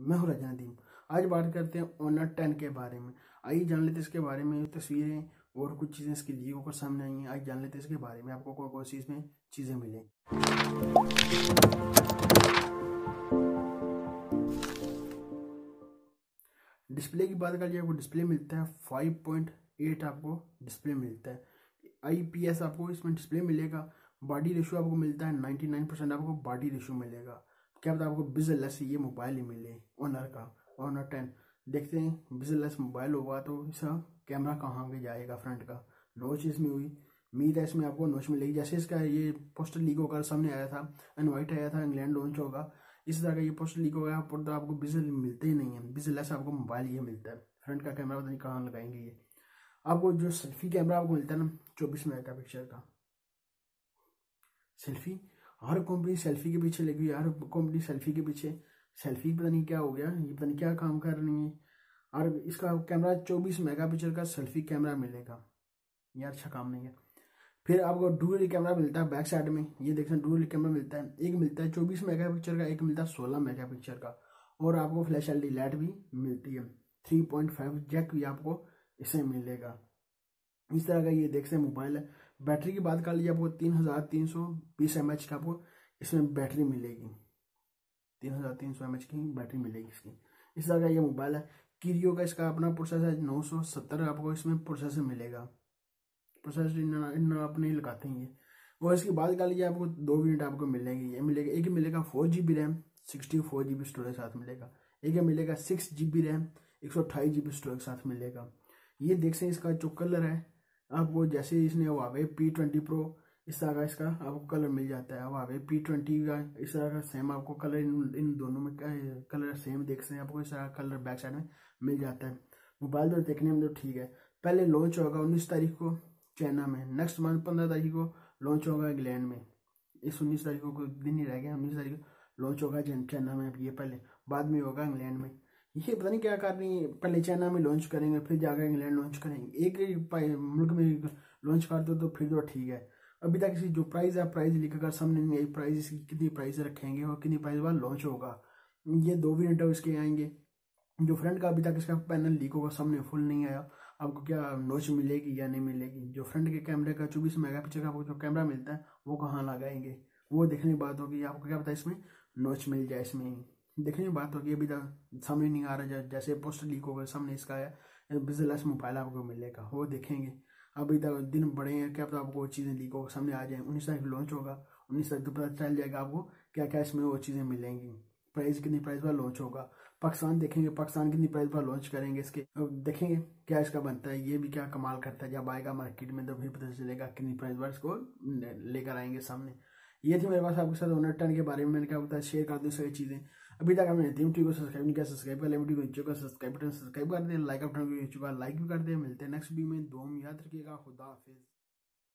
मैं हूँ राजा नदीम। आज बात करते हैं Honor 10 के बारे में। आइए जान लेते हैं इसके बारे में। तस्वीरें और कुछ चीज़ें इसकी लीक होकर सामने आई हैं। आइए जान लेते हैं इसके बारे में, आपको कौन कौन सी इसमें चीज़ें मिलें। डिस्प्ले की बात करिए, आपको डिस्प्ले मिलता है 5.8 आपको डिस्प्ले मिलता है। IPS आपको इसमें डिस्प्ले मिलेगा। बॉडी रेशियो आपको मिलता है 99% आपको बॉडी रेशियो मिलेगा। क्या पता आपको बिजलेस ये मोबाइल ही मिले Honor का Honor 10। देखते हैं बिजलेस मोबाइल होगा तो इसका कैमरा कहाँ के जाएगा, फ्रंट का नोच इसमें हुई। उम्मीद है इसमें आपको नोच मिलेगी। जैसे इसका ये पोस्टर लीक होकर सामने आया था, इनवाइट आया था, इंग्लैंड लॉन्च होगा, इस तरह का ये पोस्टर लीक हो गया तो आपको बिजल मिलते ही नहीं है। बिजलेस आपको मोबाइल ये मिलता है। फ्रंट का कैमरा पता नहीं कहाँ लगाएंगे ये। आपको जो सेल्फी कैमरा आपको मिलता है ना 24 मेगापिक्सल का सेल्फी। हर कंपनी सेल्फी के पीछे लगी हुई है, हर कंपनी सेल्फी के पीछे। सेल्फी पता नहीं क्या हो गया, ये पता नहीं क्या काम कर रही है। और इसका कैमरा 24 मेगापिक्सल का सेल्फी कैमरा मिलेगा, ये अच्छा काम नहीं है। फिर आपको डुअल कैमरा मिलता है बैक साइड में, ये देख सकते हैं डुअल कैमरा मिलता है। एक मिलता है 24 मेगापिक्सल का, एक मिलता है 16 मेगापिक्सल का। और आपको फ्लैश LED लाइट भी मिलती है। 3.5 जैक भी आपको इससे मिलेगा। इस तरह का ये देख सकते हैं मोबाइल है। बैटरी की बात कर लीजिए, आपको 3320 mAh का आपको इसमें बैटरी मिलेगी। 3300 mAh की बैटरी मिलेगी इसकी। इस तरह का ये मोबाइल है। कीरियो का इसका अपना प्रोसेसर है 970 आपको इसमें प्रोसेसर मिलेगा। प्रोसेसर इन अपने ही लगाते हैं ये। और इसकी बात कर लीजिए, आपको 2 वेरिएंट आपको मिलेंगे। ये मिलेगा, एक मिलेगा 4GB रैम 64GB स्टोरेज साथ मिलेगा। एक मिलेगा 6GB रैम 128GB स्टोरेज साथ मिलेगा। ये देख सकते हैं इसका जो कलर है, आपको जैसे इसने Huawei P20 Pro इस तरह का इसका आपको कलर मिल जाता है। Huawei P20 का इस तरह का सेम आपको कलर इन दोनों में कलर सेम देख सकते हैं। आपको इस तरह का कलर बैक साइड में मिल जाता है। मोबाइल तो देखने में तो ठीक है। पहले लॉन्च होगा 19 तारीख को चाइना में, नेक्स्ट मंथ 15 तारीख को लॉन्च होगा इंग्लैंड में। इस 19 तारीख को दिन ही रह गया, 19 तारीख को लॉन्च होगा चाइना में। ये पहले बाद में होगा इंग्लैंड में। ये पता नहीं क्या कर रही है, पहले चाइना में लॉन्च करेंगे फिर जाकर इंग्लैंड लॉन्च करेंगे। एक ही मुल्क में लॉन्च कर दो तो फिर तो ठीक है। अभी तक इसकी जो प्राइस है, प्राइस लिखा कर सामने नहीं आई। प्राइस इसकी कितनी प्राइस रखेंगे और कितनी प्राइस बाद लॉन्च होगा। ये 2 वेरिएंट इसके आएंगे। जो फ्रंट का अभी तक इसका पैनल लीक होगा सामने फुल नहीं आया। आपको क्या नोच मिलेगी या नहीं मिलेगी। जो फ्रंट के कैमरे का 24 मेगापिक्सल का आपको जो कैमरा मिलता है वो कहाँ लगाएंगे, वो देखने की बात होगी। आपको क्या पता है इसमें नोच मिल जाए, इसमें देखने की बात होगी। अभी तक सामने नहीं आ रहा। जैसे पोस्टर लीक होगा सामने इसका आया बिजलेस मोबाइल आपको मिलेगा, वो देखेंगे। अभी तक दिन बड़े हैं, क्या पता आपको वो चीज़ें लीक होकर सामने आ जाए। 19 तारीख लॉन्च होगा, 19 तारीख को पता चल जाएगा आपको क्या क्या इसमें वो चीज़ें मिलेंगी। प्राइस कितनी प्राइस पर लॉन्च होगा। पाकिस्तान देखेंगे, पाकिस्तान कितनी प्राइस पर लॉन्च करेंगे इसके, अब देखेंगे क्या इसका बनता है। ये भी क्या कमाल करता है, जब आएगा मार्केट में तो फिर पता चलेगा कितनी प्राइस पर इसको लेकर आएंगे सामने। ये थी मेरे पास आपके साथ Honor 10 के बारे में। मैंने क्या बताया, शेयर कर दूँ सारी चीज़ें। अभी तक हमने टीम को सब्सक्राइब नहीं किया, सब्सक्राइब कर ले। वीडियो को नीचे का सब्सक्राइब बटन सब्सक्राइब कर दे, लाइक बटन को नीचे का लाइक भी कर दे। मिलते हैं नेक्स्ट वीडियो में। दुआ में याद रखिएगा। खुदा हाफिज।